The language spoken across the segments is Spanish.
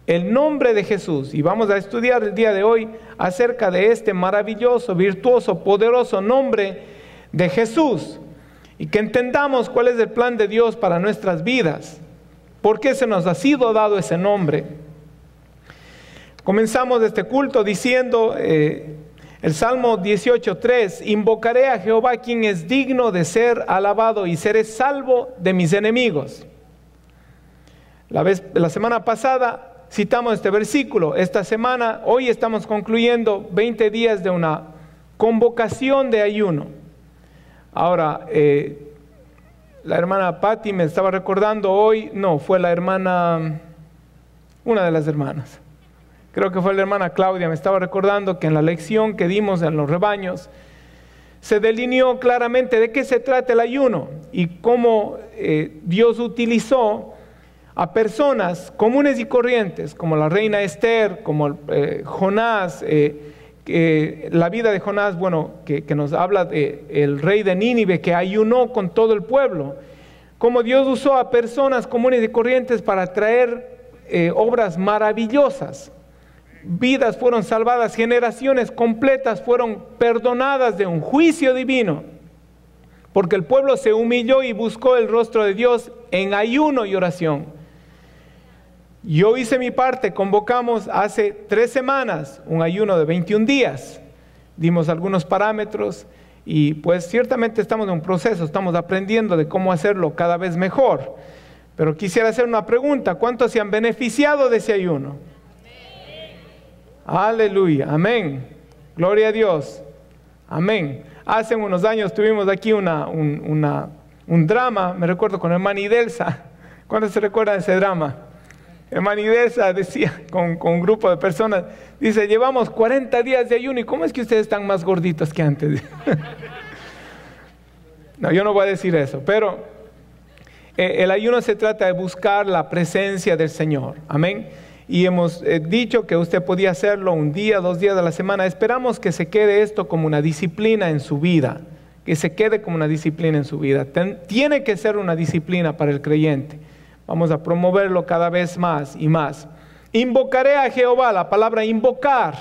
el nombre de Jesús. Y vamos a estudiar el día de hoy acerca de este maravilloso, virtuoso, poderoso nombre de Jesús. Y que entendamos cuál es el plan de Dios para nuestras vidas. ¿Por qué se nos ha sido dado ese nombre? Comenzamos este culto diciendo el Salmo 18:3: invocaré a Jehová, quien es digno de ser alabado, y seré salvo de mis enemigos. La semana pasada citamos este versículo. Esta semana, hoy estamos concluyendo 20 días de una convocación de ayuno. Ahora, la hermana Patti me estaba recordando hoy, no, fue la hermana, una de las hermanas, creo que fue la hermana Claudia, me estaba recordando que en la lección que dimos en los rebaños, se delineó claramente de qué se trata el ayuno y cómo Dios utilizó a personas comunes y corrientes, como la reina Esther, como Jonás, la vida de Jonás, bueno, que nos habla de el rey de Nínive que ayunó con todo el pueblo, como Dios usó a personas comunes y corrientes para traer obras maravillosas. Vidas fueron salvadas, generaciones completas fueron perdonadas de un juicio divino, porque el pueblo se humilló y buscó el rostro de Dios en ayuno y oración. Yo hice mi parte, convocamos hace 3 semanas un ayuno de 21 días, dimos algunos parámetros y pues ciertamente estamos en un proceso, estamos aprendiendo de cómo hacerlo cada vez mejor. Pero quisiera hacer una pregunta: ¿cuántos se han beneficiado de ese ayuno? Aleluya, amén, gloria a Dios, amén. Hace unos años tuvimos aquí un drama, me recuerdo con hermana Idelsa. ¿Cuántos se recuerdan de ese drama? Hermana Idelsa decía con un grupo de personas, dice: llevamos 40 días de ayuno y ¿cómo es que ustedes están más gorditos que antes? No, yo no voy a decir eso, pero el ayuno se trata de buscar la presencia del Señor, amén. Y hemos dicho que usted podía hacerlo 1 día, 2 días de la semana. Esperamos que se quede esto como una disciplina en su vida, que se quede como una disciplina en su vida. Tiene que ser una disciplina para el creyente. Vamos a promoverlo cada vez más y más. Invocaré a Jehová. La palabra invocar,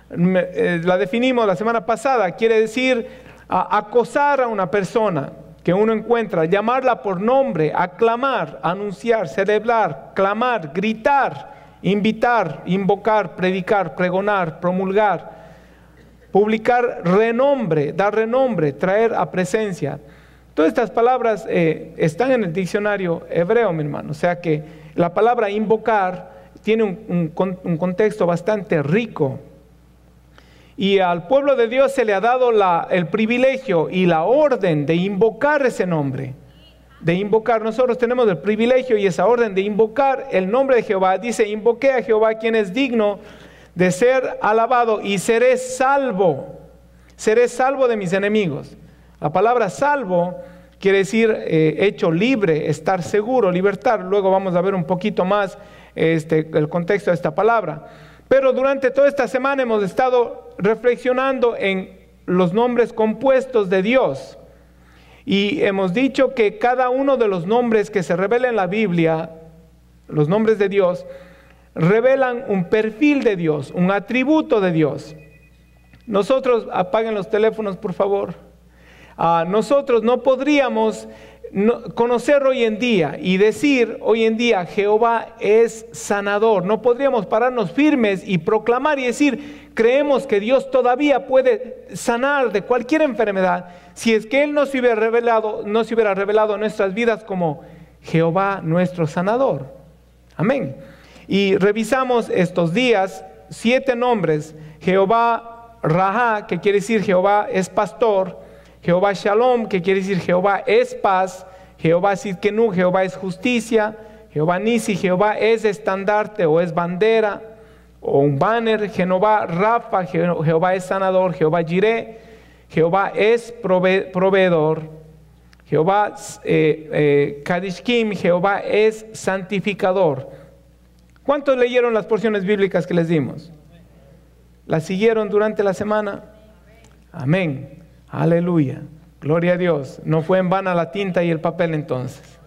la definimos la semana pasada, quiere decir acosar a una persona que uno encuentra, llamarla por nombre, aclamar, anunciar, celebrar, clamar, gritar, invitar, invocar, predicar, pregonar, promulgar, publicar renombre, dar renombre, traer a presencia. Todas estas palabras están en el diccionario hebreo, mi hermano. O sea que la palabra invocar tiene un contexto bastante rico. Y al pueblo de Dios se le ha dado el privilegio y la orden de invocar ese nombre. De invocar, nosotros tenemos el privilegio y esa orden de invocar el nombre de Jehová. Dice: invoqué a Jehová, quien es digno de ser alabado, y seré salvo de mis enemigos. La palabra salvo quiere decir hecho libre, estar seguro, libertad. Luego vamos a ver un poquito más el contexto de esta palabra. Pero durante toda esta semana hemos estado reflexionando en los nombres compuestos de Dios. Y hemos dicho que cada uno de los nombres que se revelan en la Biblia, los nombres de Dios, revelan un perfil de Dios, un atributo de Dios. Nosotros, apaguen los teléfonos por favor. Nosotros no podríamos conocer hoy en día y decir hoy en día Jehová es sanador. No podríamos pararnos firmes y proclamar y decir creemos que Dios todavía puede sanar de cualquier enfermedad, si es que Él no se hubiera revelado en nuestras vidas como Jehová nuestro sanador. Amén. Y revisamos estos días 7 nombres: Jehová Raha, que quiere decir Jehová es pastor; Jehová Shalom, que quiere decir Jehová es paz; Jehová Sidkenu, Jehová es justicia; Jehová Nisi, Jehová es estandarte o es bandera o un banner; Jehová Rafa, Jehová es sanador; Jehová Jireh, Jehová es proveedor; Jehová Kadishkim, Jehová es santificador. ¿Cuántos leyeron las porciones bíblicas que les dimos? ¿Las siguieron durante la semana? Amén. Aleluya. Gloria a Dios. No fue en vano la tinta y el papel entonces.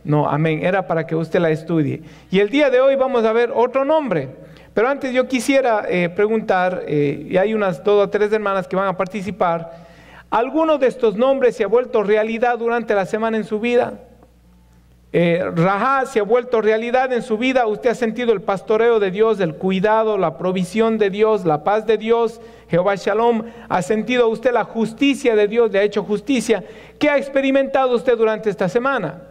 No, amén, era para que usted la estudie. Y el día de hoy vamos a ver otro nombre. Pero antes yo quisiera preguntar, y hay unas 2 o 3 hermanas que van a participar, ¿alguno de estos nombres se ha vuelto realidad durante la semana en su vida? Rajá se ha vuelto realidad en su vida. Usted ha sentido el pastoreo de Dios, el cuidado, la provisión de Dios, la paz de Dios, Jehová Shalom. Ha sentido usted la justicia de Dios, le ha hecho justicia. ¿Qué ha experimentado usted durante esta semana?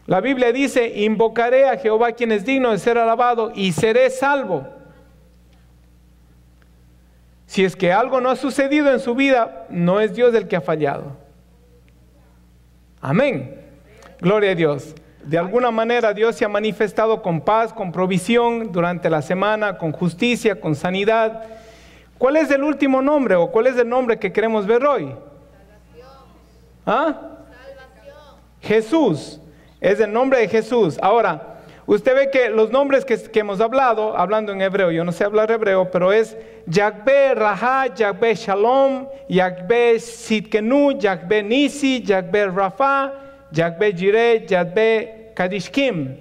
La Biblia dice: invocaré a Jehová quien es digno de ser alabado y seré salvo. Si es que algo no ha sucedido en su vida, no es Dios el que ha fallado. Amén. Gloria a Dios. De alguna manera Dios se ha manifestado con paz, con provisión durante la semana, con justicia, con sanidad. ¿Cuál es el último nombre o cuál es el nombre que queremos ver hoy? Salvación. ¿Ah? Salvación. Jesús. Es el nombre de Jesús. Ahora, usted ve que los nombres que hemos hablado, hablando en hebreo, yo no sé hablar hebreo, pero es Yahvé Rajá, Yahvé Shalom, Yahvé Sidkenu, Yahvé Nisi, Yahvé Rafa, Yahvé Jireh, Yahvé Kadishkim.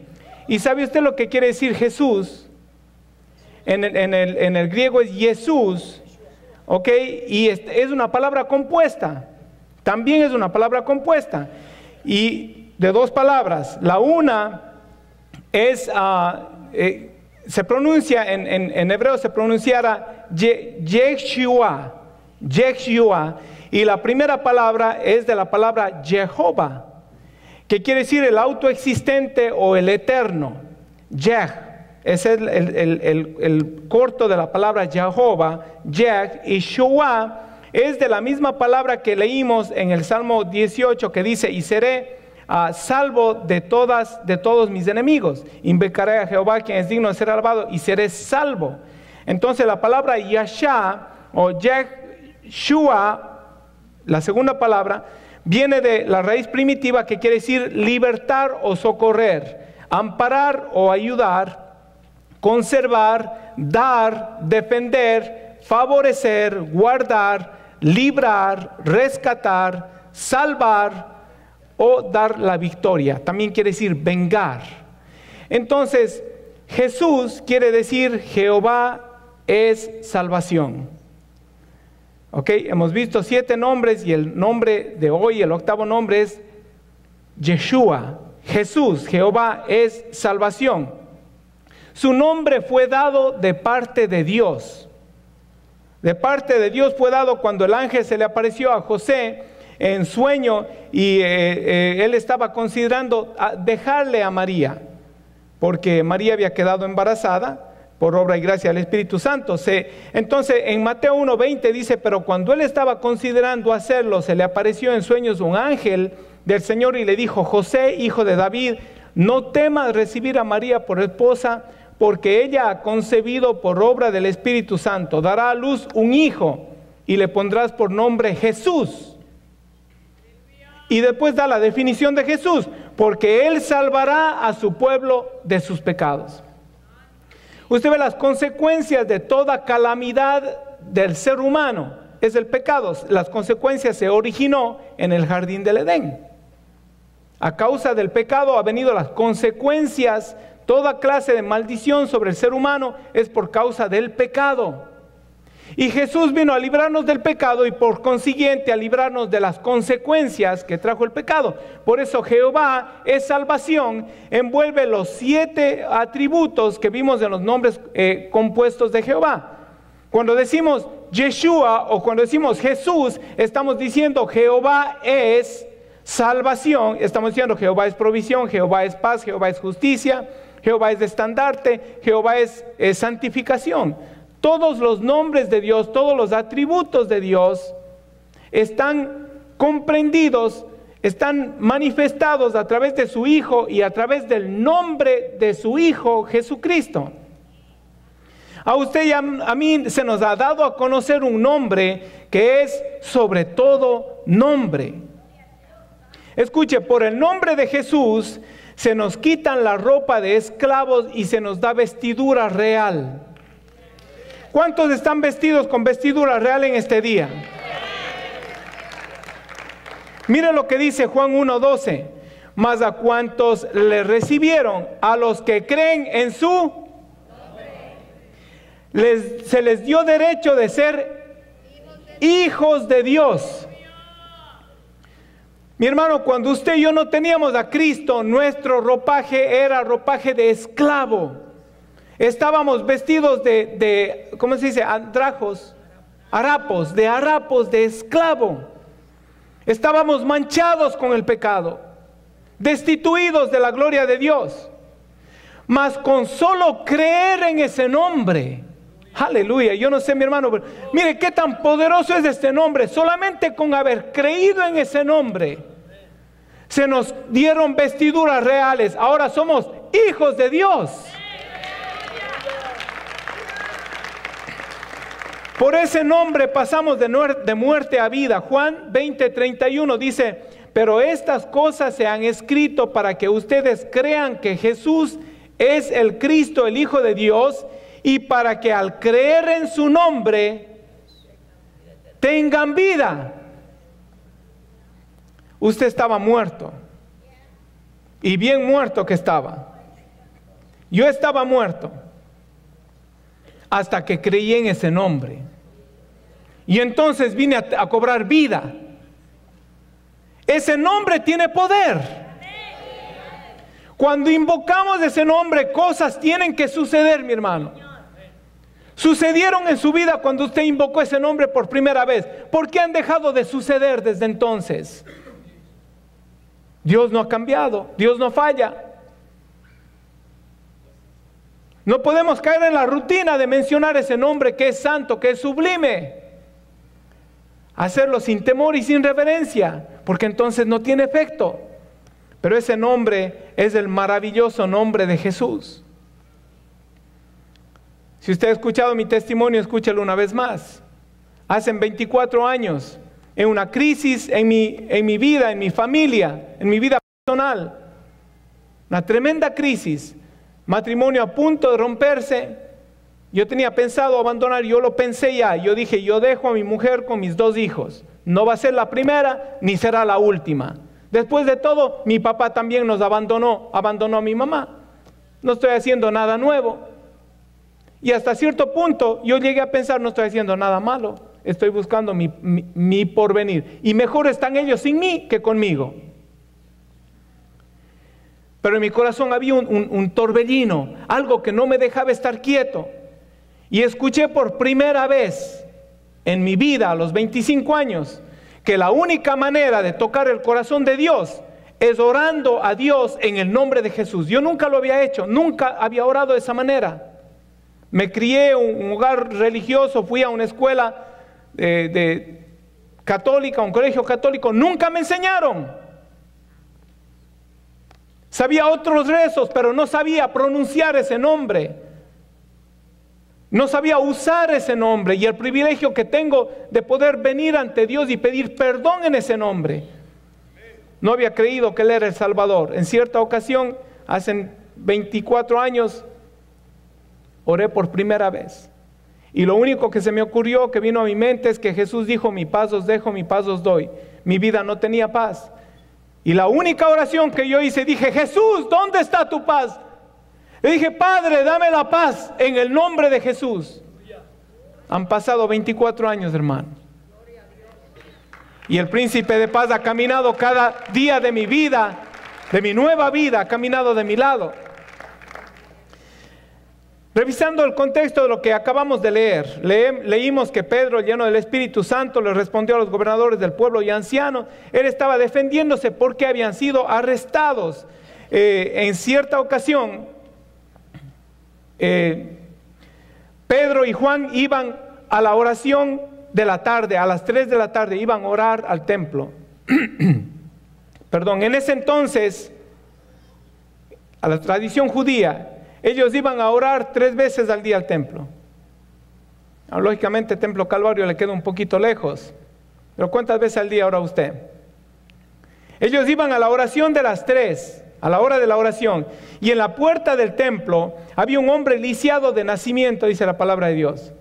¿Y sabe usted lo que quiere decir Jesús? En el griego es Jesús, ¿ok? Y es una palabra compuesta. También es una palabra compuesta. Y de 2 palabras. La una es, se pronuncia, en hebreo se pronunciara Yeshua, Yeshua. Y la primera palabra es de la palabra Jehová, que quiere decir el autoexistente o el eterno. Yeh, ese es el corto de la palabra Jehová, Yeh. Y Shua es de la misma palabra que leímos en el Salmo 18, que dice: y seré salvo de todos mis enemigos. Invocaré a Jehová quien es digno de ser alabado y seré salvo. Entonces la palabra Yasha o Yeshua, la segunda palabra, viene de la raíz primitiva que quiere decir libertar o socorrer, amparar o ayudar, conservar, dar, defender, favorecer, guardar, librar, rescatar, salvar o dar la victoria. También quiere decir vengar. Entonces, Jesús quiere decir Jehová es salvación. Ok, hemos visto 7 nombres y el nombre de hoy, el 8º nombre es Yeshua, Jesús. Jehová es salvación. Su nombre fue dado de parte de Dios. De parte de Dios fue dado cuando el ángel se le apareció a José en sueño y él estaba considerando dejarle a María, porque María había quedado embarazada por obra y gracia del Espíritu Santo. Entonces en Mateo 1:20 dice: pero cuando él estaba considerando hacerlo, se le apareció en sueños un ángel del Señor y le dijo: José, hijo de David, no temas recibir a María por esposa, porque ella ha concebido por obra del Espíritu Santo. Dará a luz un hijo y le pondrás por nombre Jesús. Y después da la definición de Jesús: porque él salvará a su pueblo de sus pecados. Usted ve las consecuencias de toda calamidad del ser humano, es el pecado. Las consecuencias se originó en el jardín del Edén. A causa del pecado ha venido las consecuencias. Toda clase de maldición sobre el ser humano es por causa del pecado. Y Jesús vino a librarnos del pecado y por consiguiente a librarnos de las consecuencias que trajo el pecado. Por eso Jehová es salvación, envuelve los 7 atributos que vimos en los nombres compuestos de Jehová. Cuando decimos Yeshua o cuando decimos Jesús, estamos diciendo Jehová es salvación, estamos diciendo Jehová es provisión, Jehová es paz, Jehová es justicia, Jehová es estandarte, Jehová es santificación. Todos los nombres de Dios, todos los atributos de Dios están comprendidos, están manifestados a través de su Hijo y a través del nombre de su Hijo Jesucristo. A usted y a mí se nos ha dado a conocer un nombre que es sobre todo nombre. Escuche, por el nombre de Jesús se nos quitan la ropa de esclavos y se nos da vestidura real. ¿Cuántos están vestidos con vestidura real en este día? Mire lo que dice Juan 1:12. mas a cuantos le recibieron, a los que creen en su se les dio derecho de ser hijos de Dios. Mi hermano, cuando usted y yo no teníamos a Cristo, nuestro ropaje era ropaje de esclavo. Estábamos vestidos ¿cómo se dice? Harapos de esclavo. Estábamos manchados con el pecado, destituidos de la gloria de Dios. Mas con solo creer en ese nombre, aleluya, yo no sé, mi hermano, pero mire qué tan poderoso es este nombre. Solamente con haber creído en ese nombre, se nos dieron vestiduras reales. Ahora somos hijos de Dios. Por ese nombre pasamos de muerte a vida. Juan 20:31 dice: pero estas cosas se han escrito para que ustedes crean que Jesús es el Cristo, el Hijo de Dios, y para que al creer en su nombre tengan vida. Usted estaba muerto, y bien muerto que estaba. Yo estaba muerto hasta que creí en ese nombre, y entonces vine a cobrar vida. Ese nombre tiene poder. Cuando invocamos ese nombre, cosas tienen que suceder, mi hermano. Sucedieron en su vida cuando usted invocó ese nombre por primera vez. ¿Por qué han dejado de suceder desde entonces? Dios no ha cambiado, Dios no falla. No podemos caer en la rutina de mencionar ese nombre que es santo, que es sublime. Hacerlo sin temor y sin reverencia, porque entonces no tiene efecto. Pero ese nombre es el maravilloso nombre de Jesús. Si usted ha escuchado mi testimonio, escúchalo una vez más. Hace 24 años, en una crisis en mi vida, en mi familia, en mi vida personal, una tremenda crisis, matrimonio a punto de romperse. Yo tenía pensado abandonar, yo lo pensé ya. Yo dije, yo dejo a mi mujer con mis 2 hijos. No va a ser la primera, ni será la última. Después de todo, mi papá también nos abandonó a mi mamá. No estoy haciendo nada nuevo. Y hasta cierto punto, yo llegué a pensar, no estoy haciendo nada malo. Estoy buscando mi porvenir. Y mejor están ellos sin mí que conmigo. Pero en mi corazón había un torbellino, algo que no me dejaba estar quieto. Y escuché por primera vez en mi vida, a los 25 años, que la única manera de tocar el corazón de Dios es orando a Dios en el nombre de Jesús. Yo nunca lo había hecho, nunca había orado de esa manera. Me crié en un hogar religioso, fui a una escuela católica, un colegio católico, nunca me enseñaron. Sabía otros rezos, pero no sabía pronunciar ese nombre. No sabía usar ese nombre, y el privilegio que tengo de poder venir ante Dios y pedir perdón en ese nombre. No había creído que Él era el Salvador. En cierta ocasión, hace 24 años, oré por primera vez. Y lo único que se me ocurrió, que vino a mi mente, es que Jesús dijo: mi paz os dejo, mi paz os doy. Mi vida no tenía paz. Y la única oración que yo hice, dije: Jesús, ¿dónde está tu paz? Le dije: Padre, dame la paz en el nombre de Jesús. Han pasado 24 años, hermano. Y el príncipe de paz ha caminado cada día de mi vida, de mi nueva vida, ha caminado de mi lado. Revisando el contexto de lo que acabamos de leer, leímos que Pedro, lleno del Espíritu Santo, le respondió a los gobernadores del pueblo y ancianos. Él estaba defendiéndose porque habían sido arrestados. En cierta ocasión, Pedro y Juan iban a la oración de la tarde, a las 3 de la tarde, iban a orar al templo. Perdón, en ese entonces, a la tradición judía, ellos iban a orar 3 veces al día al templo. Lógicamente, el templo Calvario le queda un poquito lejos, pero ¿cuántas veces al día ora usted? Ellos iban a la oración de las 3, a la hora de la oración, y en la puerta del templo había un hombre lisiado de nacimiento, dice la palabra de Dios.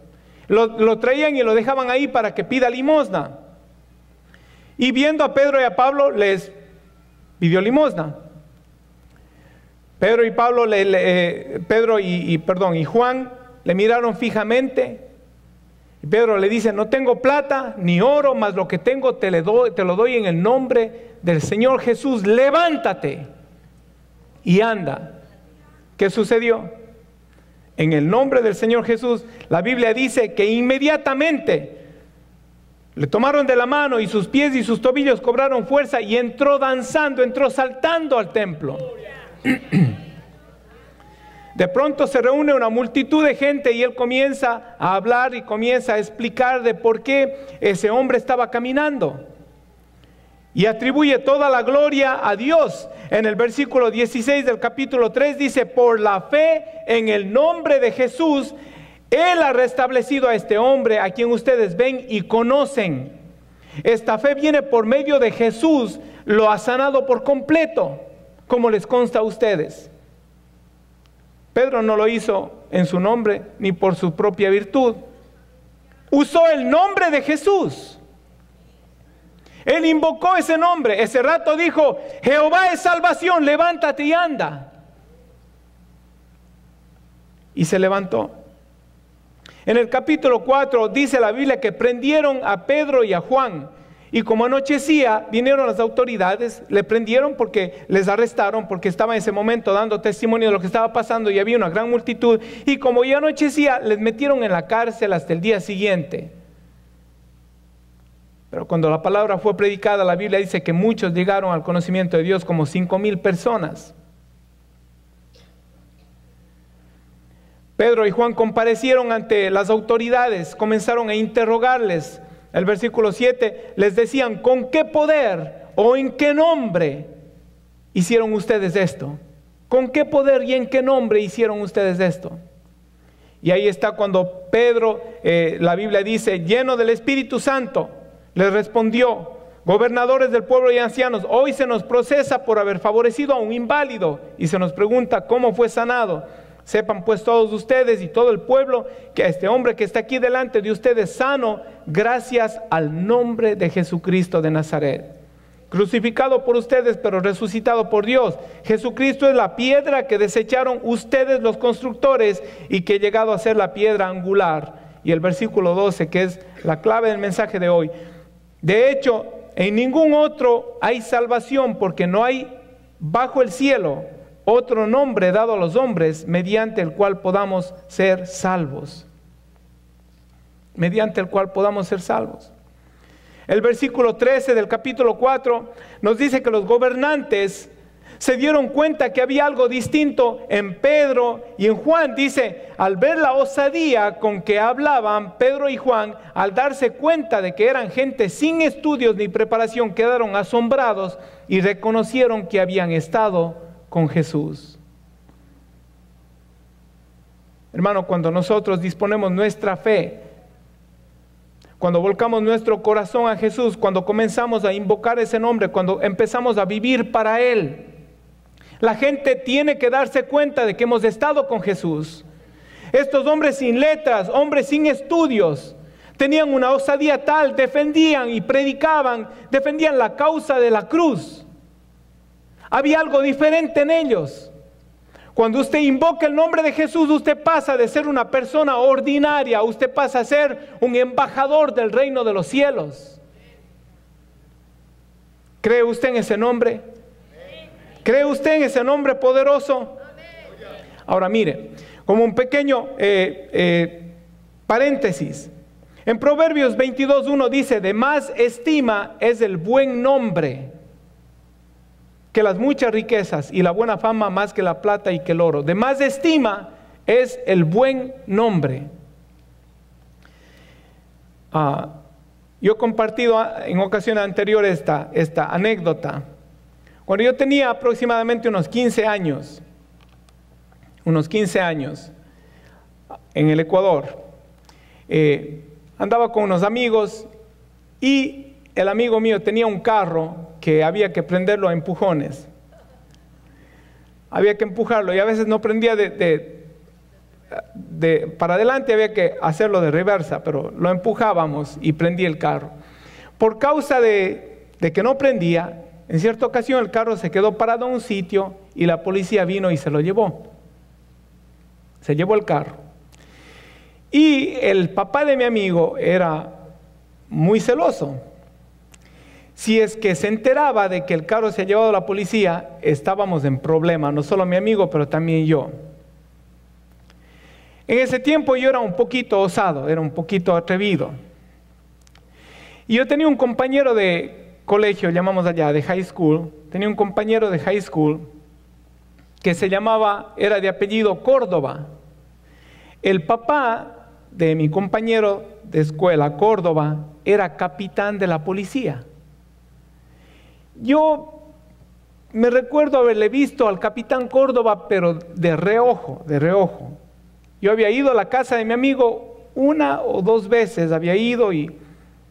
Lo traían y lo dejaban ahí para que pida limosna. Y viendo a Pedro y a Pablo, les pidió limosna. Pedro y Juan le miraron fijamente. Y Pedro le dice: no tengo plata ni oro, mas lo que tengo te lo doy en el nombre del Señor Jesús. Levántate y anda. ¿Qué sucedió? En el nombre del Señor Jesús, la Biblia dice que inmediatamente le tomaron de la mano y sus pies y sus tobillos cobraron fuerza y entró danzando, entró saltando al templo. De pronto se reúne una multitud de gente y él comienza a hablar y comienza a explicar de por qué ese hombre estaba caminando. Y atribuye toda la gloria a Dios. En el versículo 16 del capítulo 3 dice: por la fe en el nombre de Jesús, Él ha restablecido a este hombre a quien ustedes ven y conocen. Esta fe viene por medio de Jesús, lo ha sanado por completo, como les consta a ustedes. Pedro no lo hizo en su nombre ni por su propia virtud. Usó el nombre de Jesús. Él invocó ese nombre. Ese rato dijo: Jehová es salvación, levántate y anda. Y se levantó. En el capítulo 4 dice la Biblia que prendieron a Pedro y a Juan. Y como anochecía, vinieron las autoridades, le prendieron porque les arrestaron, porque estaba en ese momento dando testimonio de lo que estaba pasando y había una gran multitud. Y como ya anochecía, les metieron en la cárcel hasta el día siguiente. Pero cuando la palabra fue predicada, la Biblia dice que muchos llegaron al conocimiento de Dios, como 5,000 personas. Pedro y Juan comparecieron ante las autoridades, comenzaron a interrogarles. El versículo 7 les decían: ¿con qué poder o en qué nombre hicieron ustedes esto? ¿Con qué poder y en qué nombre hicieron ustedes esto? Y ahí está cuando Pedro, la Biblia dice, lleno del Espíritu Santo, les respondió: gobernadores del pueblo y ancianos, hoy se nos procesa por haber favorecido a un inválido y se nos pregunta cómo fue sanado. Sepan pues todos ustedes y todo el pueblo que a este hombre que está aquí delante de ustedes sano, gracias al nombre de Jesucristo de Nazaret, crucificado por ustedes pero resucitado por Dios. Jesucristo es la piedra que desecharon ustedes los constructores y que ha llegado a ser la piedra angular. Y el versículo 12, que es la clave del mensaje de hoy: de hecho, en ningún otro hay salvación, porque no hay bajo el cielo otro nombre dado a los hombres mediante el cual podamos ser salvos. Mediante el cual podamos ser salvos. El versículo 13 del capítulo 4 nos dice que los gobernantes se dieron cuenta que había algo distinto en Pedro y en Juan. Dice: al ver la osadía con que hablaban Pedro y Juan, al darse cuenta de que eran gente sin estudios ni preparación, quedaron asombrados y reconocieron que habían estado con Jesús. Hermano, cuando nosotros disponemos nuestra fe, cuando volcamos nuestro corazón a Jesús, cuando comenzamos a invocar ese nombre, cuando empezamos a vivir para Él, la gente tiene que darse cuenta de que hemos estado con Jesús. Estos hombres sin letras, hombres sin estudios, tenían una osadía tal, defendían y predicaban, defendían la causa de la cruz. Había algo diferente en ellos. Cuando usted invoca el nombre de Jesús, usted pasa de ser una persona ordinaria, usted pasa a ser un embajador del reino de los cielos. ¿Cree usted en ese nombre? ¿Cree usted en ese nombre poderoso? Ahora mire, como un pequeño paréntesis, en Proverbios 22:1 dice: de más estima es el buen nombre que las muchas riquezas, y la buena fama más que la plata y que el oro. De más estima es el buen nombre. Yo he compartido en ocasiones anteriores esta anécdota. Cuando yo tenía aproximadamente unos 15 años, en el Ecuador, andaba con unos amigos y el amigo mío tenía un carro que había que prenderlo a empujones. Había que empujarlo y a veces no prendía para adelante, había que hacerlo de reversa, pero lo empujábamos y prendía el carro. Por causa de que no prendía, En cierta ocasión el carro se quedó parado en un sitio y la policía vino y se lo llevó. Se llevó el carro. Y el papá de mi amigo era muy celoso. Si es que se enteraba de que el carro se ha llevado a la policía, estábamos en problema, no solo mi amigo, pero también yo. En ese tiempo yo era un poquito osado, era un poquito atrevido. Y yo tenía un compañero de colegio, llamamos allá, de high school, tenía un compañero de high school que era de apellido Córdoba. El papá de mi compañero de escuela, Córdoba, era capitán de la policía. Yo me recuerdo haberle visto al capitán Córdoba, pero de reojo, de reojo. Yo había ido a la casa de mi amigo 1 o 2 veces, había ido y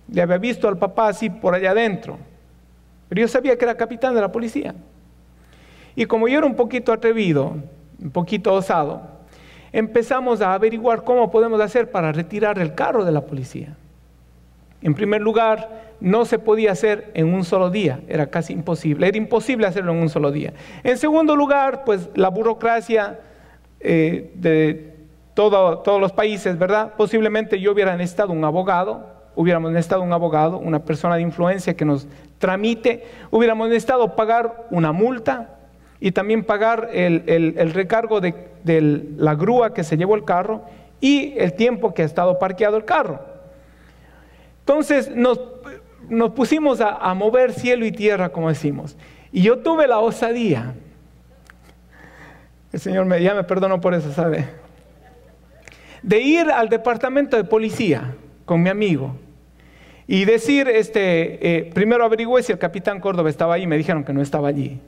le había visto al papá así por allá adentro. Pero yo sabía que era capitán de la policía. Y como yo era un poquito atrevido, un poquito osado, empezamos a averiguar cómo podemos hacer para retirar el carro de la policía. En primer lugar, no se podía hacer en un solo día, era casi imposible, era imposible hacerlo en un solo día. En segundo lugar, pues la burocracia de todos los países, ¿verdad? Posiblemente yo hubiera necesitado un abogado, una persona de influencia que nos tramite, hubiéramos necesitado pagar una multa y también pagar el recargo de la grúa que se llevó el carro y el tiempo que ha estado parqueado el carro. Entonces nos pusimos a mover cielo y tierra, como decimos. Y yo tuve la osadía, el Señor ya me perdonó por eso, ¿sabe? De ir al departamento de policía con mi amigo y decir, primero averigüé si el capitán Córdoba estaba allí, me dijeron que no estaba allí.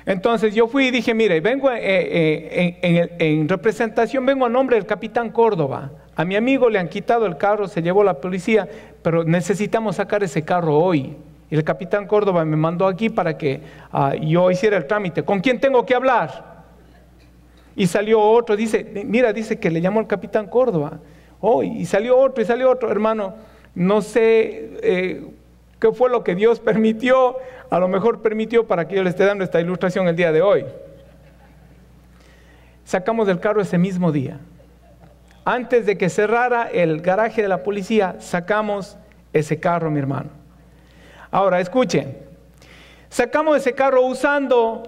Entonces yo fui y dije, mire, vengo en representación, vengo a nombre del capitán Córdoba. A mi amigo le han quitado el carro, se llevó la policía, pero necesitamos sacar ese carro hoy. Y el capitán Córdoba me mandó aquí para que yo hiciera el trámite. ¿Con quién tengo que hablar? Y salió otro, dice, mira, dice que le llamó el capitán Córdoba. Oh, y salió otro, hermano. No sé qué fue lo que Dios permitió. A lo mejor permitió para que yo le esté dando esta ilustración el día de hoy. Sacamos el carro ese mismo día. Antes de que cerrara el garaje de la policía, sacamos ese carro, mi hermano. Ahora, escuchen. Sacamos ese carro usando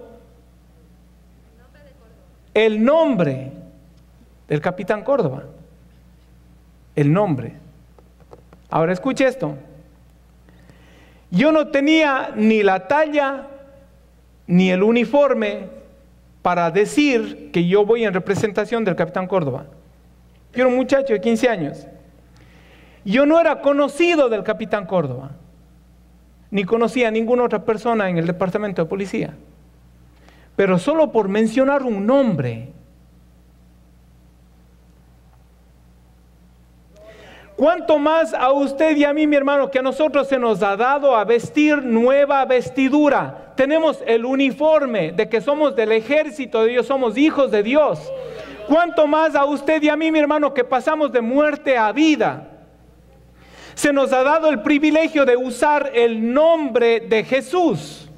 el nombre del capitán Córdoba. El nombre. Ahora, escuche esto. Yo no tenía ni la talla ni el uniforme para decir que yo voy en representación del capitán Córdoba. Yo era un muchacho de 15 años. Yo no era conocido del capitán Córdoba, ni conocía a ninguna otra persona en el departamento de policía. Pero solo por mencionar un nombre. ¿Cuánto más a usted y a mí, mi hermano, que a nosotros se nos ha dado a vestir nueva vestidura? Tenemos el uniforme de que somos del ejército de Dios, somos hijos de Dios. ¿Cuánto más a usted y a mí, mi hermano, que pasamos de muerte a vida? Se nos ha dado el privilegio de usar el nombre de Jesús.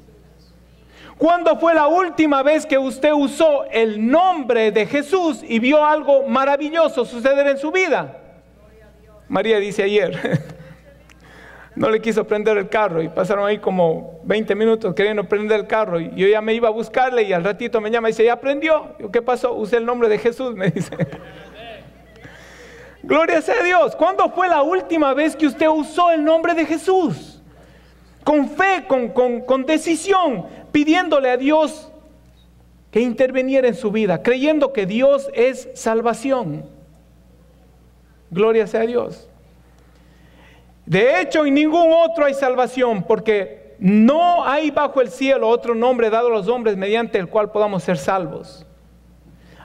¿Cuándo fue la última vez que usted usó el nombre de Jesús y vio algo maravilloso suceder en su vida? María dice ayer, no le quiso prender el carro y pasaron ahí como 20 minutos queriendo prender el carro y yo ya me iba a buscarle y al ratito me llama y dice, ¿ya prendió? ¿Qué pasó? Usé el nombre de Jesús, me dice. Gloria sea a Dios. ¿Cuándo fue la última vez que usted usó el nombre de Jesús? Con fe, con decisión, pidiéndole a Dios que interviniera en su vida, creyendo que Dios es salvación. Gloria sea a Dios. De hecho, en ningún otro hay salvación, porque no hay bajo el cielo otro nombre dado a los hombres mediante el cual podamos ser salvos.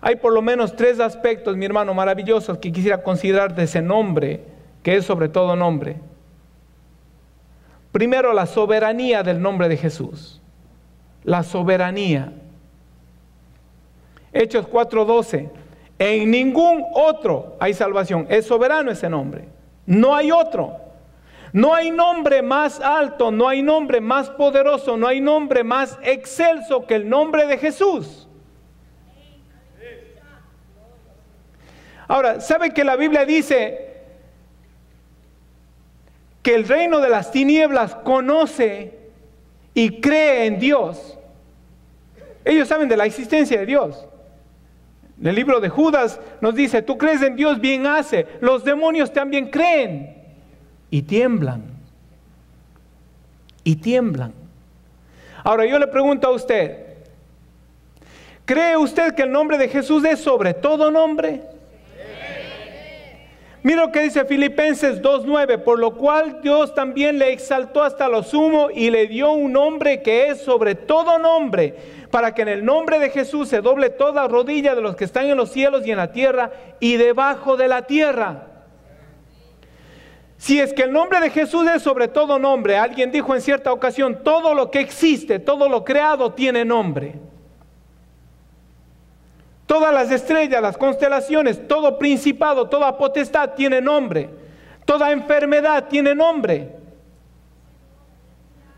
Hay por lo menos 3 aspectos, mi hermano, maravillosos que quisiera considerar de ese nombre, que es sobre todo nombre. Primero, la soberanía del nombre de Jesús. La soberanía. Hechos 4:12. En ningún otro hay salvación. Es soberano ese nombre. No hay otro. No hay nombre más alto, no hay nombre más poderoso, no hay nombre más excelso que el nombre de Jesús. Ahora, ¿sabe que la Biblia dice que el reino de las tinieblas conoce y cree en Dios? Ellos saben de la existencia de Dios. En el libro de Judas nos dice, tú crees en Dios, bien hace. Los demonios también creen y tiemblan. Y tiemblan. Ahora yo le pregunto a usted, ¿cree usted que el nombre de Jesús es sobre todo nombre? Mira lo que dice Filipenses 2:9, por lo cual Dios también le exaltó hasta lo sumo y le dio un nombre que es sobre todo nombre, para que en el nombre de Jesús se doble toda rodilla de los que están en los cielos y en la tierra y debajo de la tierra. Si es que el nombre de Jesús es sobre todo nombre, alguien dijo en cierta ocasión, todo lo que existe, todo lo creado tiene nombre. Todas las estrellas, las constelaciones, todo principado, toda potestad tiene nombre. Toda enfermedad tiene nombre.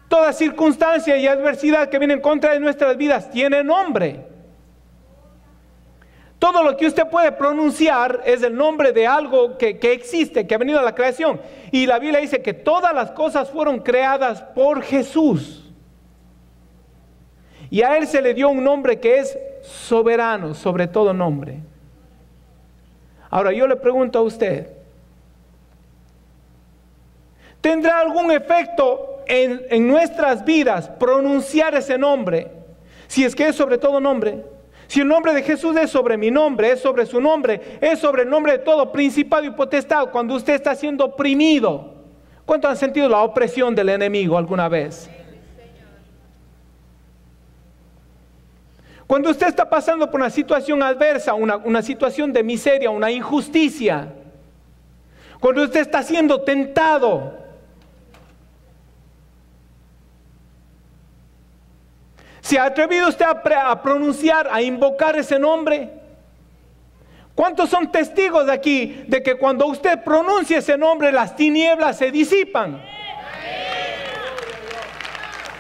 Toda circunstancia y adversidad que viene en contra de nuestras vidas tiene nombre. Todo lo que usted puede pronunciar es el nombre de algo que existe, que ha venido a la creación. Y la Biblia dice que todas las cosas fueron creadas por Jesús. Y a Él se le dio un nombre que es soberano, sobre todo nombre. Ahora yo le pregunto a usted, ¿tendrá algún efecto en nuestras vidas pronunciar ese nombre? Si es que es sobre todo nombre. Si el nombre de Jesús es sobre mi nombre, es sobre su nombre, es sobre el nombre de todo principado y potestad. Cuando usted está siendo oprimido, ¿cuánto han sentido la opresión del enemigo alguna vez? Cuando usted está pasando por una situación adversa, una situación de miseria, una injusticia, cuando usted está siendo tentado, ¿se ha atrevido usted a pronunciar, a invocar ese nombre? ¿Cuántos son testigos de aquí de que cuando usted pronuncia ese nombre, las tinieblas se disipan?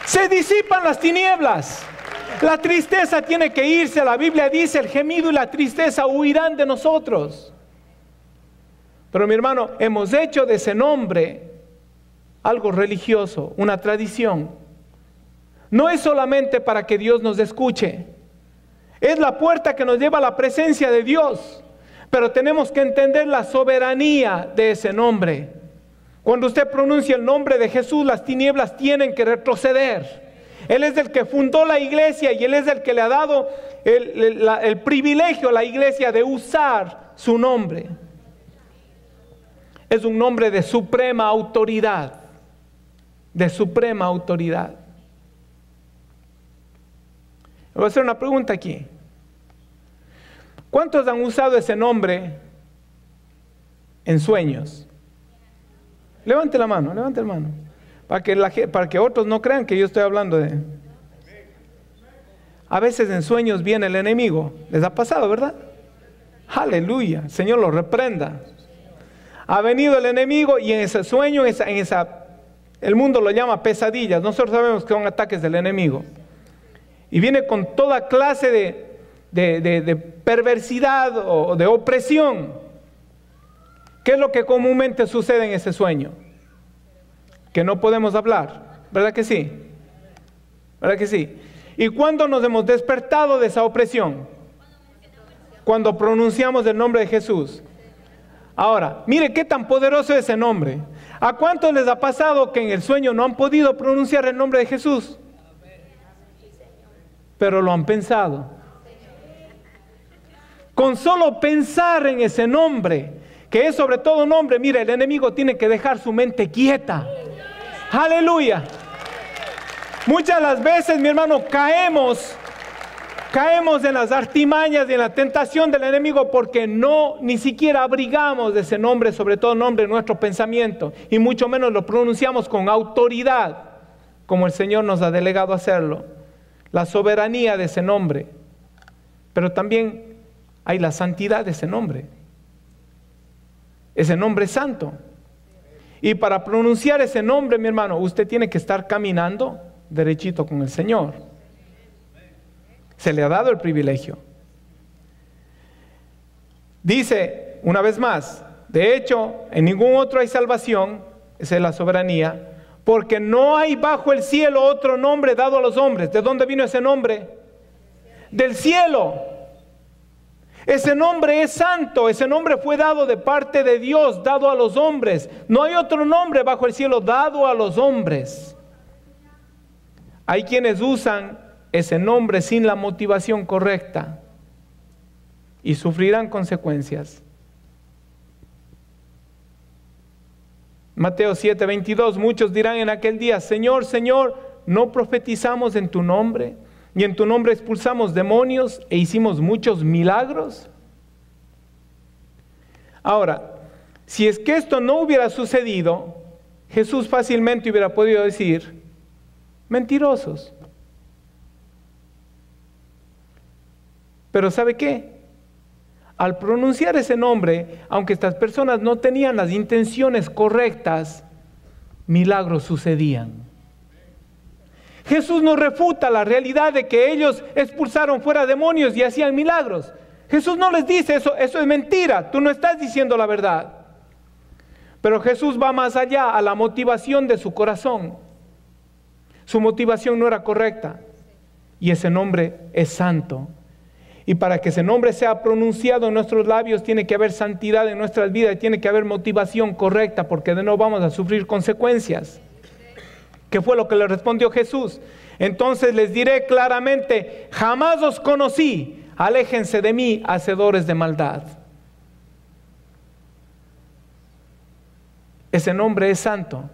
Se disipan las tinieblas. La tristeza tiene que irse. La Biblia dice, el gemido y la tristeza huirán de nosotros. Pero mi hermano, hemos hecho de ese nombre algo religioso, una tradición. No es solamente para que Dios nos escuche. Es la puerta que nos lleva a la presencia de Dios. Pero tenemos que entender la soberanía de ese nombre. Cuando usted pronuncia el nombre de Jesús, las tinieblas tienen que retroceder. Él es el que fundó la iglesia y Él es el que le ha dado el privilegio a la iglesia de usar su nombre. Es un nombre de suprema autoridad. De suprema autoridad. Voy a hacer una pregunta aquí. ¿Cuántos han usado ese nombre en sueños? Levante la mano, levante la mano. Para que otros no crean que yo estoy hablando de... A veces en sueños viene el enemigo. ¿Les ha pasado, verdad? Aleluya, el Señor lo reprenda. Ha venido el enemigo y en ese sueño, el mundo lo llama pesadillas. Nosotros sabemos que son ataques del enemigo. Y viene con toda clase de perversidad o de opresión. ¿Qué es lo que comúnmente sucede en ese sueño? Que no podemos hablar, ¿verdad que sí? ¿Verdad que sí? ¿Y cuándo nos hemos despertado de esa opresión? Cuando pronunciamos el nombre de Jesús. Ahora, mire qué tan poderoso es ese nombre. ¿A cuántos les ha pasado que en el sueño no han podido pronunciar el nombre de Jesús? Pero lo han pensado. Con solo pensar en ese nombre, que es sobre todo nombre, mire, el enemigo tiene que dejar su mente quieta. Aleluya. Muchas de las veces, mi hermano, caemos en las artimañas y en la tentación del enemigo porque ni siquiera abrigamos de ese nombre, sobre todo nombre, en nuestro pensamiento, y mucho menos lo pronunciamos con autoridad, como el Señor nos ha delegado hacerlo. La soberanía de ese nombre, pero también hay la santidad de ese nombre. Ese nombre es santo. Y para pronunciar ese nombre, mi hermano, usted tiene que estar caminando derechito con el Señor. Se le ha dado el privilegio. Dice, una vez más, de hecho, en ningún otro hay salvación, esa es la soberanía, porque no hay bajo el cielo otro nombre dado a los hombres. ¿De dónde vino ese nombre? Del cielo. Ese nombre es santo, ese nombre fue dado de parte de Dios, dado a los hombres. No hay otro nombre bajo el cielo dado a los hombres. Hay quienes usan ese nombre sin la motivación correcta y sufrirán consecuencias. Mateo 7:22, muchos dirán en aquel día, Señor, Señor, ¿no profetizamos en tu nombre? Y en tu nombre expulsamos demonios e hicimos muchos milagros. Ahora, si es que esto no hubiera sucedido, Jesús fácilmente hubiera podido decir, mentirosos. Pero ¿sabe qué? Al pronunciar ese nombre, aunque estas personas no tenían las intenciones correctas, milagros sucedían. Jesús nos refuta la realidad de que ellos expulsaron fuera demonios y hacían milagros. Jesús no les dice eso es mentira, tú no estás diciendo la verdad. Pero Jesús va más allá a la motivación de su corazón. Su motivación no era correcta y ese nombre es santo. Y para que ese nombre sea pronunciado en nuestros labios tiene que haber santidad en nuestras vidas y tiene que haber motivación correcta, porque de no vamos a sufrir consecuencias. ¿Qué fue lo que le respondió Jesús? Entonces les diré claramente, jamás os conocí, aléjense de mí, hacedores de maldad. Ese nombre es santo.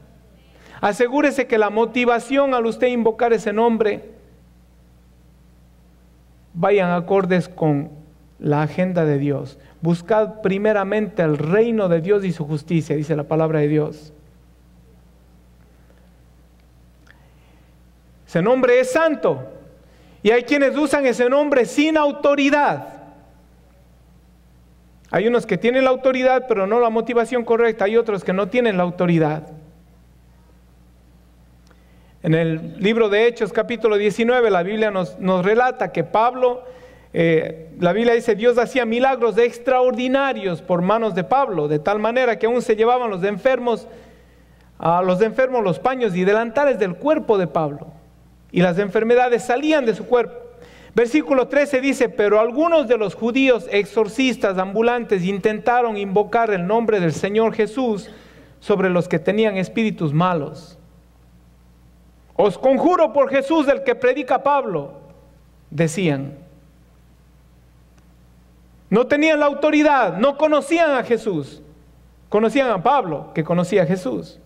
Asegúrese que la motivación al usted invocar ese nombre vayan acordes con la agenda de Dios. Buscad primeramente el reino de Dios y su justicia, dice la palabra de Dios. Ese nombre es santo. Y hay quienes usan ese nombre sin autoridad. Hay unos que tienen la autoridad, pero no la motivación correcta. Hay otros que no tienen la autoridad. En el libro de Hechos, capítulo 19, la Biblia nos relata que Pablo, la Biblia dice, Dios hacía milagros extraordinarios por manos de Pablo, de tal manera que aún se llevaban a los enfermos los paños y delantales del cuerpo de Pablo, y las enfermedades salían de su cuerpo. Versículo 13 dice, pero algunos de los judíos exorcistas ambulantes intentaron invocar el nombre del Señor Jesús sobre los que tenían espíritus malos. Os conjuro por Jesús del que predica Pablo, decían. No tenían la autoridad, no conocían a Jesús. Conocían a Pablo, que conocía a Jesús.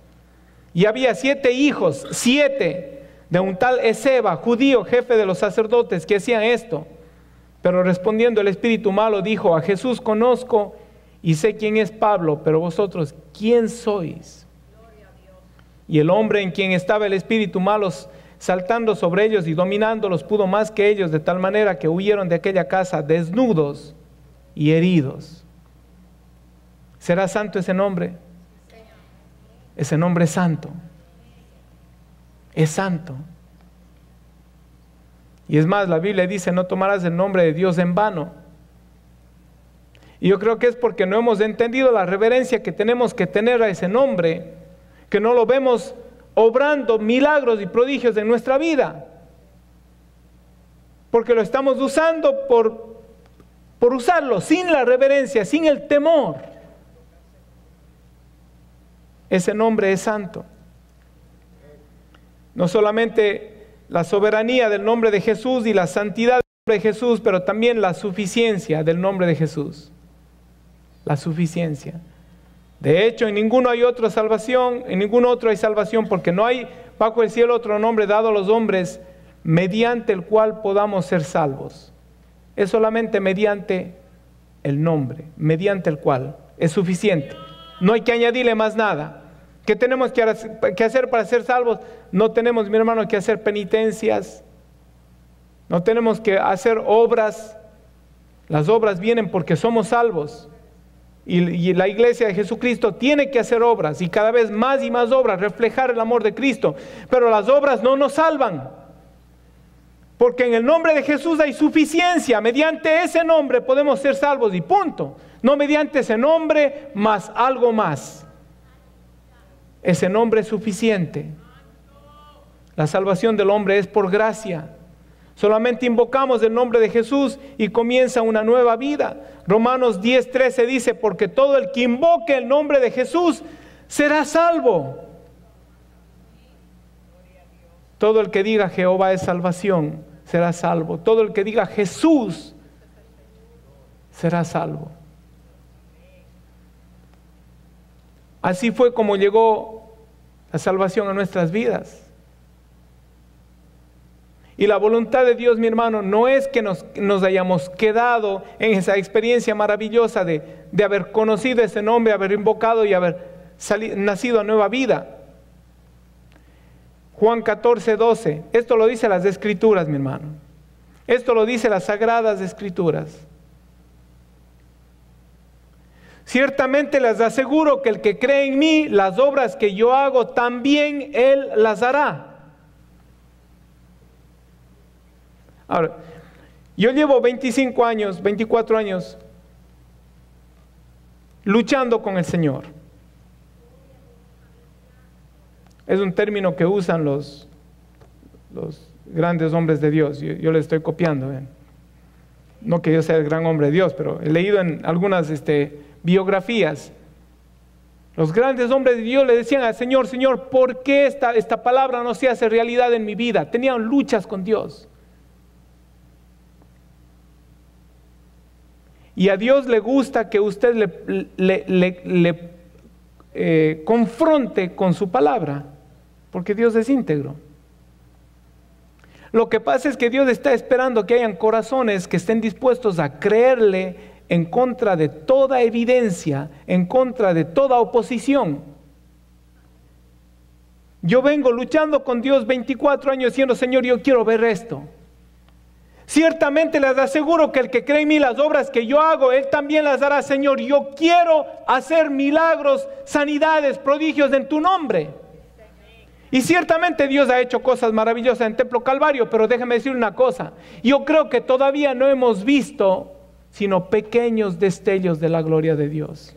Y había 7 hijos, 7 de un tal Esceva, judío, jefe de los sacerdotes, que hacían esto. Pero respondiendo el espíritu malo dijo, a Jesús conozco y sé quién es Pablo, pero vosotros, ¿quién sois? Y el hombre en quien estaba el espíritu malo saltando sobre ellos y dominándolos pudo más que ellos, de tal manera que huyeron de aquella casa desnudos y heridos. ¿Será santo ese nombre? Ese nombre es santo. Es santo. Y es más, la Biblia dice, no tomarás el nombre de Dios en vano. Y yo creo que es porque no hemos entendido la reverencia que tenemos que tener a ese nombre, que no lo vemos obrando milagros y prodigios en nuestra vida, porque lo estamos usando por usarlo, sin la reverencia, sin el temor. Ese nombre es santo. No solamente la soberanía del nombre de Jesús y la santidad del nombre de Jesús, pero también la suficiencia del nombre de Jesús. La suficiencia. De hecho, en ninguno hay otra salvación, en ninguno otro hay salvación, porque no hay bajo el cielo otro nombre dado a los hombres mediante el cual podamos ser salvos. Es solamente mediante el nombre, mediante el cual es suficiente. No hay que añadirle más nada. ¿Qué tenemos que hacer para ser salvos? No tenemos, mi hermano, que hacer penitencias. No tenemos que hacer obras. Las obras vienen porque somos salvos. Y la iglesia de Jesucristo tiene que hacer obras, y cada vez más y más obras, reflejar el amor de Cristo. Pero las obras no nos salvan, porque en el nombre de Jesús hay suficiencia. Mediante ese nombre podemos ser salvos y punto. No mediante ese nombre más algo más. Ese nombre es suficiente. La salvación del hombre es por gracia. Solamente invocamos el nombre de Jesús y comienza una nueva vida. Romanos 10:13 dice, porque todo el que invoque el nombre de Jesús será salvo. Todo el que diga Jehová es salvación será salvo. Todo el que diga Jesús será salvo. Así fue como llegó la salvación a nuestras vidas. Y la voluntad de Dios, mi hermano, no es que nos hayamos quedado en esa experiencia maravillosa de haber conocido ese nombre, haber invocado y haber nacido a nueva vida. Juan 14:12, esto lo dice las Escrituras, mi hermano. Esto lo dice las Sagradas Escrituras. Ciertamente les aseguro que el que cree en mí, las obras que yo hago, también él las hará. Ahora, yo llevo 25 años, 24 años luchando con el Señor. Es un término que usan los grandes hombres de Dios. Yo le estoy copiando. No que yo sea el gran hombre de Dios, pero he leído en algunas biografías. Los grandes hombres de Dios le decían al Señor, Señor, ¿por qué esta palabra no se hace realidad en mi vida? Tenían luchas con Dios. Y a Dios le gusta que usted le confronte con su palabra, porque Dios es íntegro. Lo que pasa es que Dios está esperando que hayan corazones que estén dispuestos a creerle en contra de toda evidencia, en contra de toda oposición. Yo vengo luchando con Dios 24 años diciendo, Señor, yo quiero ver esto. Ciertamente les aseguro que el que cree en mí, las obras que yo hago, él también las hará, Señor. Yo quiero hacer milagros, sanidades, prodigios en tu nombre. Y ciertamente Dios ha hecho cosas maravillosas en Templo Calvario, pero déjame decir una cosa. Yo creo que todavía no hemos visto sino pequeños destellos de la gloria de Dios.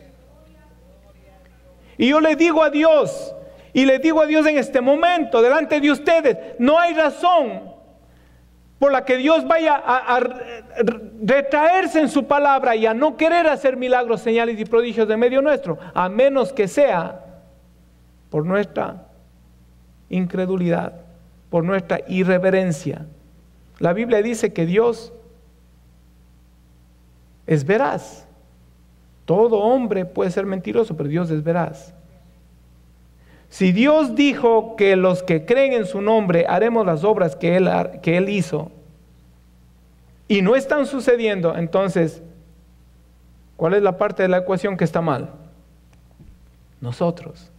Y yo le digo a Dios, y le digo a Dios en este momento, delante de ustedes, no hay razón por la que Dios vaya a retraerse en su palabra y a no querer hacer milagros, señales y prodigios en medio nuestro, a menos que sea por nuestra incredulidad, por nuestra irreverencia. La Biblia dice que Dios es veraz. Todo hombre puede ser mentiroso, pero Dios es veraz. Si Dios dijo que los que creen en su nombre haremos las obras que Él hizo y no están sucediendo, entonces, ¿cuál es la parte de la ecuación que está mal? Nosotros.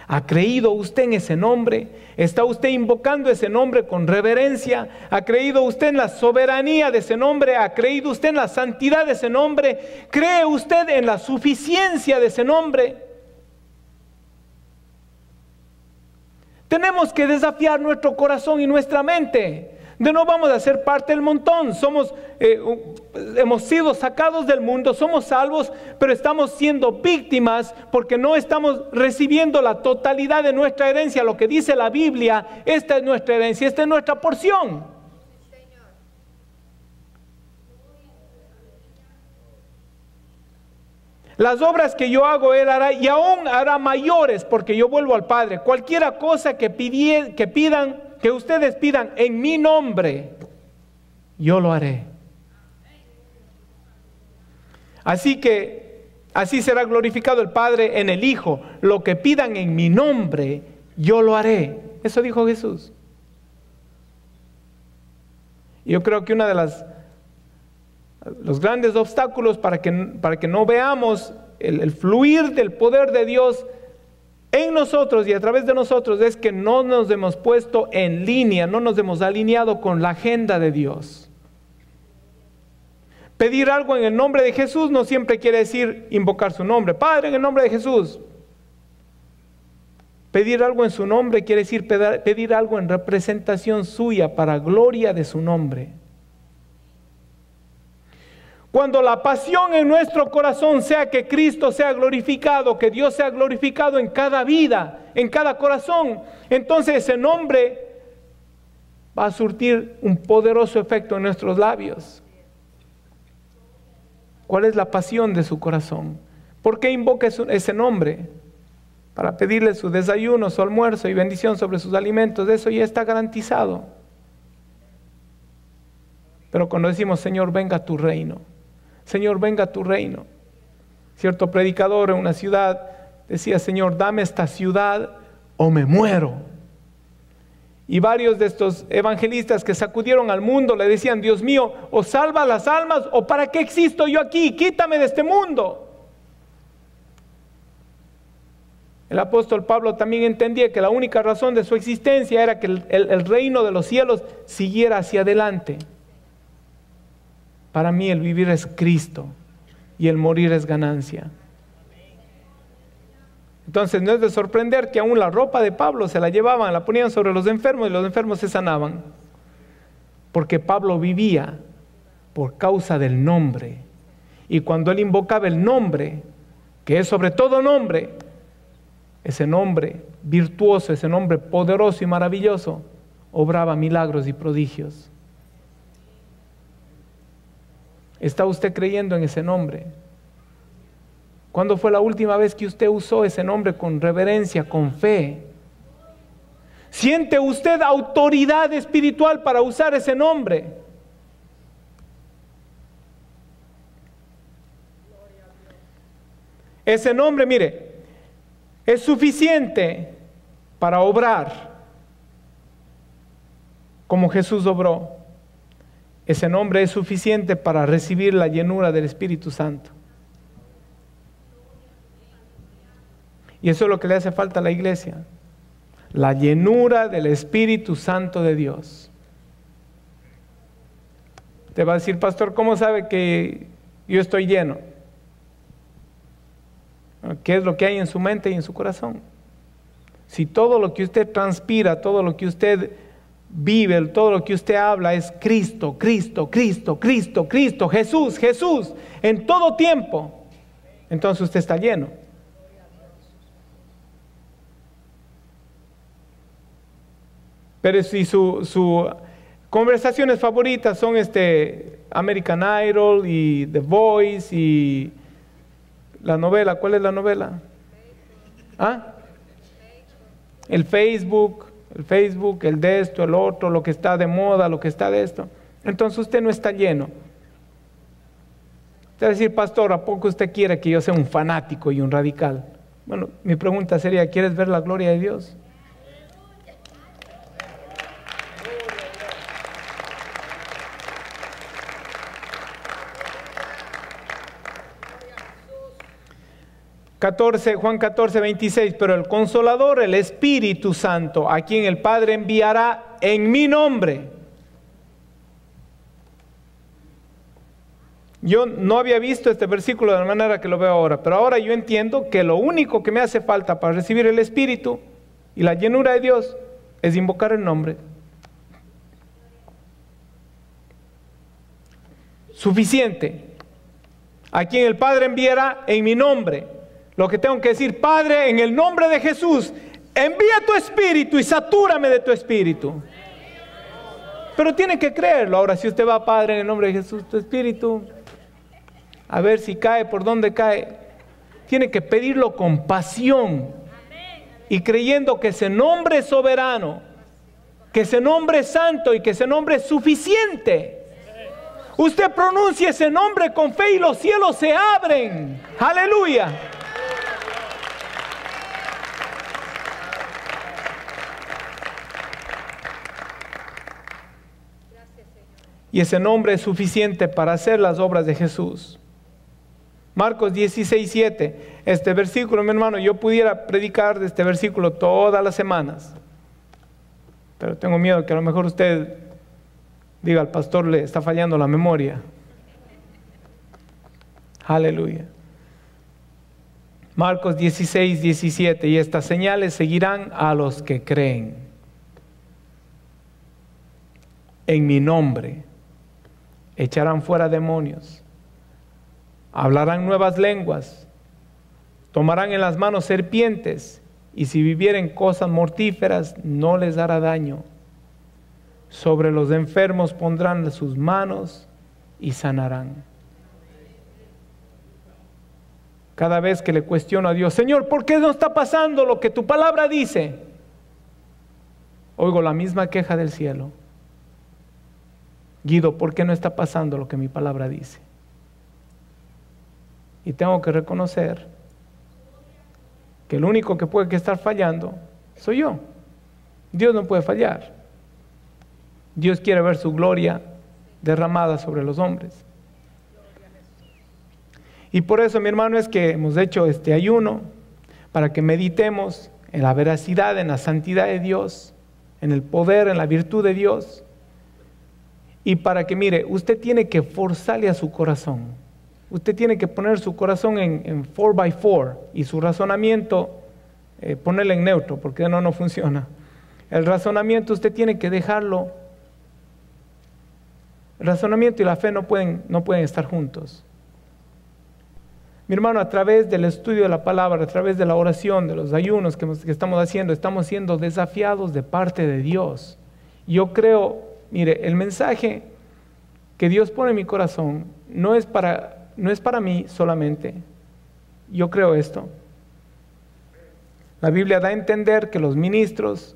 ¿Ha creído usted en ese nombre? ¿Está usted invocando ese nombre con reverencia? ¿Ha creído usted en la soberanía de ese nombre? ¿Ha creído usted en la santidad de ese nombre? ¿Cree usted en la suficiencia de ese nombre? Tenemos que desafiar nuestro corazón y nuestra mente. De no vamos a ser parte del montón. Hemos sido sacados del mundo, somos salvos, pero estamos siendo víctimas porque no estamos recibiendo la totalidad de nuestra herencia. Lo que dice la Biblia, esta es nuestra herencia, esta es nuestra porción. Las obras que yo hago, Él hará, y aún hará mayores, porque yo vuelvo al Padre. Cualquiera cosa que pidan, que ustedes pidan en mi nombre, yo lo haré. Así que, así será glorificado el Padre en el Hijo. Lo que pidan en mi nombre, yo lo haré. Eso dijo Jesús. Yo creo que una de los grandes obstáculos para que no veamos el fluir del poder de Dios en nosotros y a través de nosotros es que no nos hemos puesto en línea, no nos hemos alineado con la agenda de Dios. Pedir algo en el nombre de Jesús no siempre quiere decir invocar su nombre. Padre, en el nombre de Jesús. Pedir algo en su nombre quiere decir pedir algo en representación suya para gloria de su nombre. Cuando la pasión en nuestro corazón sea que Cristo sea glorificado, que Dios sea glorificado en cada vida, en cada corazón, entonces ese nombre va a surtir un poderoso efecto en nuestros labios. ¿Cuál es la pasión de su corazón? ¿Por qué invoca ese nombre? Para pedirle su desayuno, su almuerzo y bendición sobre sus alimentos. Eso ya está garantizado. Pero cuando decimos, Señor, venga a tu reino. Señor, venga a tu reino. Cierto predicador en una ciudad decía, Señor, dame esta ciudad o me muero. Y varios de estos evangelistas que sacudieron al mundo le decían, Dios mío, o salva las almas o ¿para qué existo yo aquí? Quítame de este mundo. El apóstol Pablo también entendía que la única razón de su existencia era que el reino de los cielos siguiera hacia adelante. Para mí el vivir es Cristo y el morir es ganancia. Entonces no es de sorprender que aún la ropa de Pablo se la llevaban, la ponían sobre los enfermos y los enfermos se sanaban. Porque Pablo vivía por causa del nombre. Y cuando él invocaba el nombre, que es sobre todo nombre, ese nombre virtuoso, ese nombre poderoso y maravilloso, obraba milagros y prodigios. ¿Está usted creyendo en ese nombre? ¿Cuándo fue la última vez que usted usó ese nombre con reverencia, con fe? ¿Siente usted autoridad espiritual para usar ese nombre? Ese nombre, mire, es suficiente para obrar como Jesús obró. Ese nombre es suficiente para recibir la llenura del Espíritu Santo. Y eso es lo que le hace falta a la iglesia. La llenura del Espíritu Santo de Dios. Te va a decir, pastor, ¿cómo sabe que yo estoy lleno? ¿Qué es lo que hay en su mente y en su corazón? Si todo lo que usted transpira, todo lo que usted vive, todo lo que usted habla es Cristo, Cristo, Cristo, Cristo, Cristo, Jesús, Jesús, en todo tiempo, entonces usted está lleno. Pero si sus conversaciones favoritas son American Idol y The Voice y la novela, ¿cuál es la novela? ¿Ah? El Facebook, el de esto, el otro, lo que está de moda, lo que está de esto. Entonces usted no está lleno. Usted va a decir, pastor, ¿a poco usted quiere que yo sea un fanático y un radical? Bueno, mi pregunta sería, ¿quieres ver la gloria de Dios? Juan 14, 26, pero el Consolador, el Espíritu Santo, a quien el Padre enviará en mi nombre. Yo no había visto este versículo de la manera que lo veo ahora, pero ahora yo entiendo que lo único que me hace falta para recibir el Espíritu y la llenura de Dios es invocar el nombre. Suficiente. A quien el Padre enviará en mi nombre. Lo que tengo que decir, Padre, en el nombre de Jesús, envía tu Espíritu y satúrame de tu Espíritu. Pero tiene que creerlo. Ahora, si usted va, Padre, en el nombre de Jesús, tu Espíritu, a ver si cae, por dónde cae. Tiene que pedirlo con pasión y creyendo que ese nombre es soberano, que ese nombre es santo y que ese nombre es suficiente. Usted pronuncia ese nombre con fe y los cielos se abren. Aleluya. Y ese nombre es suficiente para hacer las obras de Jesús. Marcos 16, 7. Este versículo, mi hermano, yo pudiera predicar de este versículo todas las semanas. Pero tengo miedo que a lo mejor usted diga, al pastor le está fallando la memoria. Aleluya. Marcos 16, 17. Y estas señales seguirán a los que creen. En mi nombre echarán fuera demonios, hablarán nuevas lenguas, tomarán en las manos serpientes, y si vivieren cosas mortíferas no les hará daño. Sobre los enfermos pondrán sus manos y sanarán. Cada vez que le cuestiono a Dios, Señor, ¿por qué no está pasando lo que tu palabra dice? Oigo la misma queja del cielo. Guido, ¿por qué no está pasando lo que mi palabra dice? Y tengo que reconocer que el único que puede estar fallando soy yo. Dios no puede fallar. Dios quiere ver su gloria derramada sobre los hombres. Y por eso, mi hermano, es que hemos hecho este ayuno, para que meditemos en la veracidad, en la santidad de Dios, en el poder, en la virtud de Dios. Y para que, mire, usted tiene que forzarle a su corazón. Usted tiene que poner su corazón en 4x4 y su razonamiento, ponerle en neutro, porque no funciona. El razonamiento usted tiene que dejarlo. El razonamiento y la fe no pueden estar juntos. Mi hermano, a través del estudio de la palabra, a través de la oración, de los ayunos que estamos haciendo, estamos siendo desafiados de parte de Dios. Yo creo, mire, el mensaje que Dios pone en mi corazón no es para mí solamente. Yo creo esto. La Biblia da a entender que los ministerios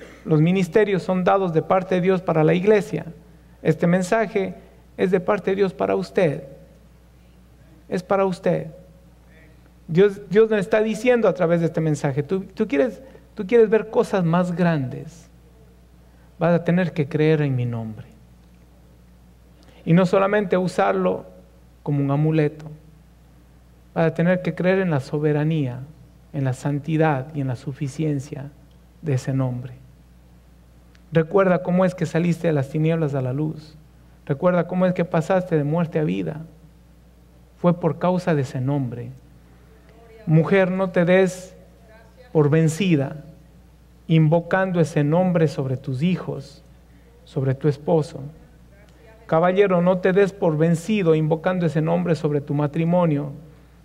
son dados de parte de Dios para la iglesia. Este mensaje es de parte de Dios para usted. Es para usted. Dios nos está diciendo a través de este mensaje, tú quieres ver cosas más grandes, vas a tener que creer en mi nombre. Y no solamente usarlo como un amuleto, vas a tener que creer en la soberanía, en la santidad y en la suficiencia de ese nombre. Recuerda cómo es que saliste de las tinieblas a la luz. Recuerda cómo es que pasaste de muerte a vida. Fue por causa de ese nombre. Mujer, no te des por vencida, invocando ese nombre sobre tus hijos, sobre tu esposo. Caballero, no te des por vencido, invocando ese nombre sobre tu matrimonio,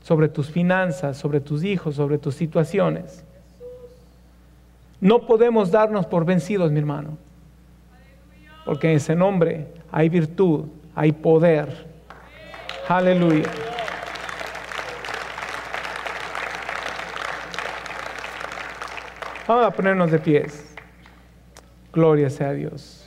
sobre tus finanzas, sobre tus hijos, sobre tus situaciones. No podemos darnos por vencidos, mi hermano, porque en ese nombre hay virtud, hay poder. Aleluya. Vamos a ponernos de pies. Gloria sea a Dios.